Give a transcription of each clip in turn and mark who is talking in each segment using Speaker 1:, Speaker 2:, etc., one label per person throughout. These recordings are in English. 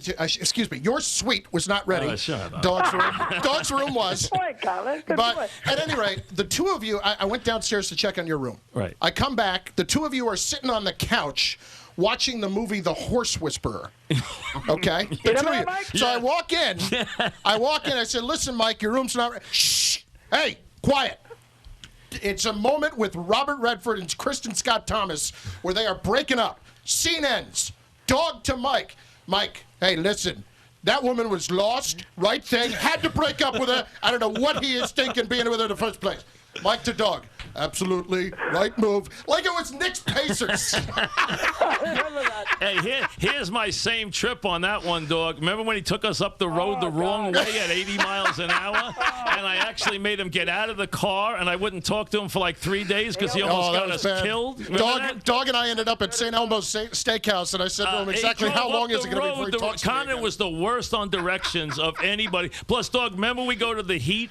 Speaker 1: excuse me, your suite was not ready.
Speaker 2: Shut up.
Speaker 1: Dog's room was.
Speaker 3: Good point, Colin. Good
Speaker 1: But
Speaker 3: point.
Speaker 1: at any rate, the two of you, I went downstairs to check on your room.
Speaker 2: Right.
Speaker 1: I come back. The two of you are sitting on the couch watching the movie The Horse Whisperer. Okay? The two of you.
Speaker 3: Mike?
Speaker 1: So I walk in. I said, listen, Mike, your room's not ready. Shh. Hey, quiet. It's a moment with Robert Redford and Kristen Scott Thomas where they are breaking up. Scene ends. Dog to Mike. Mike, hey, listen. That woman was lost, right thing, had to break up with her. I don't know what he is thinking being with her in the first place. Mike to Dog. Absolutely. Right move. Like it was Knicks Pacers.
Speaker 2: Hey, here's my same trip on that one, Dog. Remember when he took us up the road the wrong way at 80 miles an hour? And I actually made him get out of the car, and I wouldn't talk to him for like 3 days because he almost got us killed.
Speaker 1: Dog and I ended up at St. Elmo's Steakhouse, and I said to him exactly how long is it going to be before he talks to me
Speaker 2: Connor
Speaker 1: again.
Speaker 2: was the worst on directions of anybody. Plus, Dog, remember we go to the Heat?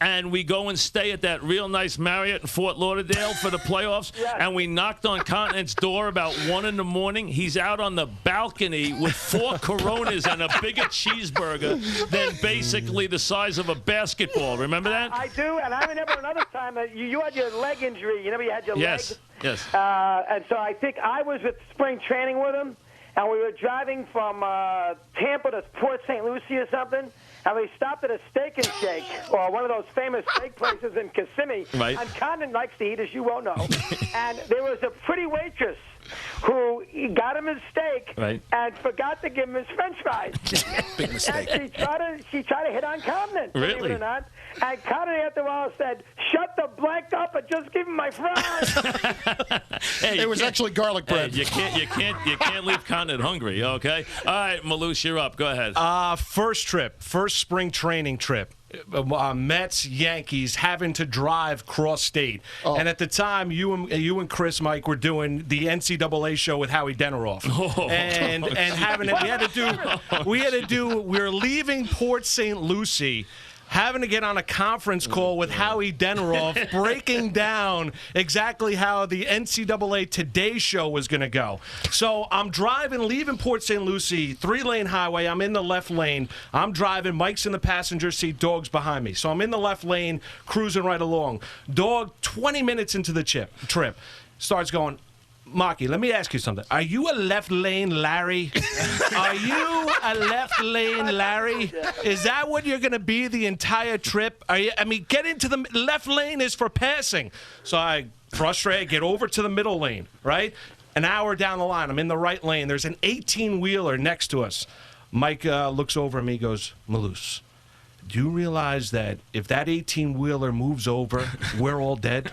Speaker 2: And we go and stay at that real nice Marriott in Fort Lauderdale for the playoffs.
Speaker 3: Yes.
Speaker 2: And we knocked on Continent's door about 1 in the morning. He's out on the balcony with 4 Coronas and a bigger cheeseburger than basically the size of a basketball. Remember that?
Speaker 3: I do, and I remember another time that you had your leg injury. You know, you had your leg.
Speaker 2: Yes.
Speaker 3: And so I think I was at spring training with him, and we were driving from Tampa to Port St. Lucie or something. And we stopped at a Steak and Shake, or one of those famous steak places in Kissimmee.
Speaker 2: Right.
Speaker 3: And Condon likes to eat, as you won't know. And there was a pretty waitress who got him his steak and forgot to give him his French fries.
Speaker 1: Big mistake.
Speaker 3: And she tried to hit on Condon,
Speaker 2: Really?
Speaker 3: believe it or not. And Condon, after a while, said, "Shut the blank up and just give him my fries."
Speaker 2: Hey,
Speaker 1: It was actually garlic bread.
Speaker 2: Hey, you can't leave Continent hungry, okay? All right, Maloosh, you're up. Go ahead.
Speaker 4: First spring training trip. Mets, Yankees, having to drive cross state, and at the time, you and Chris, Mike, were doing the NCAA show with Howie Deneroff, and having it. We were leaving Port St. Lucie. Having to get on a conference call with Howie Deneroff, breaking down exactly how the NCAA Today show was going to go. So I'm driving, leaving Port St. Lucie, 3-lane highway. I'm in the left lane. I'm driving. Mike's in the passenger seat. Dog's behind me. So I'm in the left lane, cruising right along. Dog, 20 minutes into the trip, starts going, Marky, let me ask you something. Are you a left lane Larry? Are you a left lane Larry? Is that what you're going to be the entire trip? Get into the left lane is for passing. So I frustrated, get over to the middle lane, right? An hour down the line, I'm in the right lane. There's an 18-wheeler next to us. Mike looks over at me, goes, Maloosh, do you realize that if that 18-wheeler moves over, we're all dead?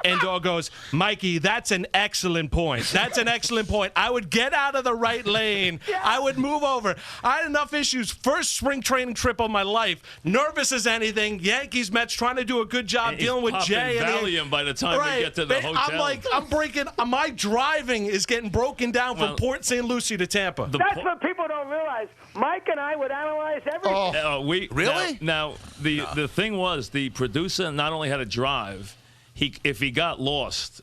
Speaker 4: And Dog goes, Mikey, that's an excellent point. That's an excellent point. I would get out of the right lane. I would move over. I had enough issues. First spring training trip of my life. Nervous as anything. Yankees, Mets trying to do a good job dealing with Jay.
Speaker 2: And Valium by the time we get to the hotel.
Speaker 4: I'm breaking. My driving is getting broken down from Port St. Lucie to Tampa.
Speaker 3: That's what people don't realize. Mike and I would analyze everything.
Speaker 2: Really? Now the thing was, the producer not only had to drive, if he got lost,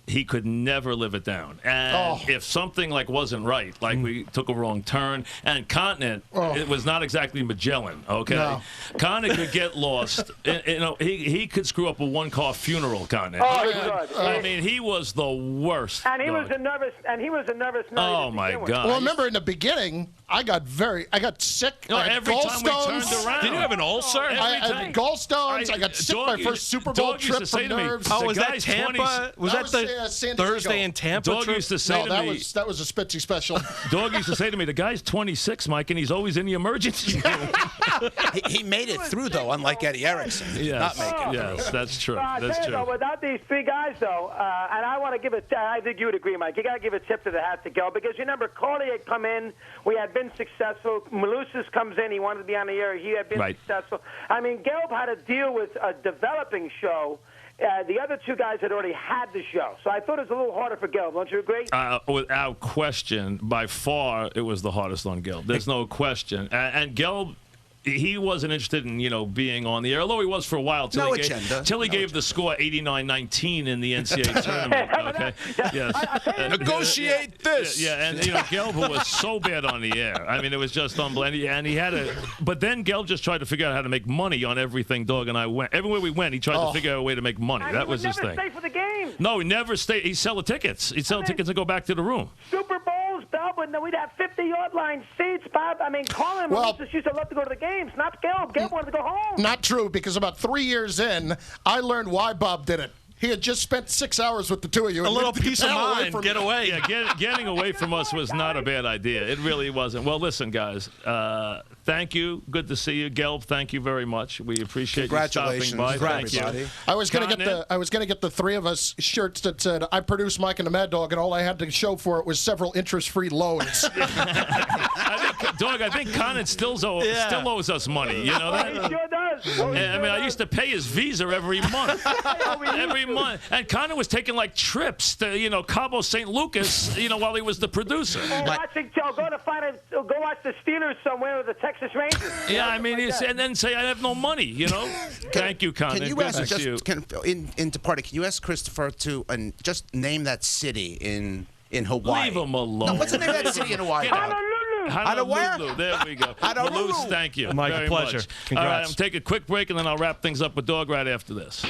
Speaker 2: he could never live it down. And if something wasn't right, we took a wrong turn, and Continent, it was not exactly Magellan, okay?
Speaker 1: No.
Speaker 2: Continent could get lost. He could screw up a one-car funeral, Continent. I mean, he was the worst.
Speaker 3: And he was a nervous.
Speaker 2: Oh my God!
Speaker 1: Well, remember in the beginning, I got sick. I had
Speaker 2: every time we turned around.
Speaker 4: Did you have an ulcer?
Speaker 1: I had gallstones. I got sick my first Super Bowl trip from nerves.
Speaker 4: Was that Tampa? Was that the Thursday in Tampa?
Speaker 2: Dog used to say to me,
Speaker 1: that was a Spitzy special.
Speaker 2: Dog used to say to me, the guy's 26, Mike, and he's always in the emergency room.
Speaker 5: he made it through, though, unlike Eddie Erickson.
Speaker 2: Yes,
Speaker 5: not make it.
Speaker 2: Yes, that's true. That's true.
Speaker 3: Without these three guys, though, and I want to give I think you would agree, Mike, you got to give a tip to the hat to Gelb, because you remember Corley had come in, we had been successful. Malusis comes in, he wanted to be on the air, he had been successful. I mean, Gelb had to deal with a developing show. The other two guys had already had the show. So I thought it was a little harder for Gelb. Don't you agree?
Speaker 2: Without question, by far, it was the hardest on Gelb. There's no question. And Gelb, he wasn't interested in being on the air, although he was for a while till he gave the score 89-19 in the NCAA tournament. Okay, yes.
Speaker 5: Negotiate this.
Speaker 2: Yeah, and Gelb, who was so bad on the air. I mean, it was just unbelievable. And he had but then Gelb just tried to figure out how to make money on everything. Dog and I went everywhere we went. He tried to figure out a way to make money. That was his thing.
Speaker 3: Stay for the game.
Speaker 2: No, he never stayed. He'd sell the tickets. He'd sell tickets and go back to the room.
Speaker 3: Super Bowls, Bob, and we'd have 50-yard line seats, Bob. I mean, Colin just used to love to go to the games, not Gelb. Gelb wanted to go home.
Speaker 1: Not true, because about 3 years in, I learned why Bob did it. He had just spent 6 hours with the two of you.
Speaker 4: A little peace of mind. Get away.
Speaker 2: Yeah, getting away from us was not a bad idea. It really wasn't. Well, listen, guys. Thank you. Good to see you, Gelb. Thank you very much. We appreciate you stopping by. Thank you.
Speaker 1: I was going to get the three of us shirts that said "I produced Mike and the Mad Dog," and all I had to show for it was several interest-free loans.
Speaker 2: I think Conan still owes us money. You know that?
Speaker 3: He sure does.
Speaker 2: I mean, I used to pay his Visa every month. Every month. And Conan was taking trips to Cabo St. Lucas while he was the producer.
Speaker 3: Watching Joe, go watch the Steelers somewhere with the Texas Rangers.
Speaker 2: Yeah, I mean, and then say I have no money. Thank you, Conan.
Speaker 5: Can you ask can you ask Christopher to just name that city in Hawaii?
Speaker 2: Leave him alone.
Speaker 5: No, what's the name of that city in Hawaii?
Speaker 2: Honolulu. There we go.
Speaker 5: Honolulu.
Speaker 2: Thank you.
Speaker 4: Mike,
Speaker 2: very
Speaker 4: a pleasure.
Speaker 2: Much.
Speaker 4: Congrats.
Speaker 2: All right, I'm taking a quick break, and then I'll wrap things up with Dog right after this.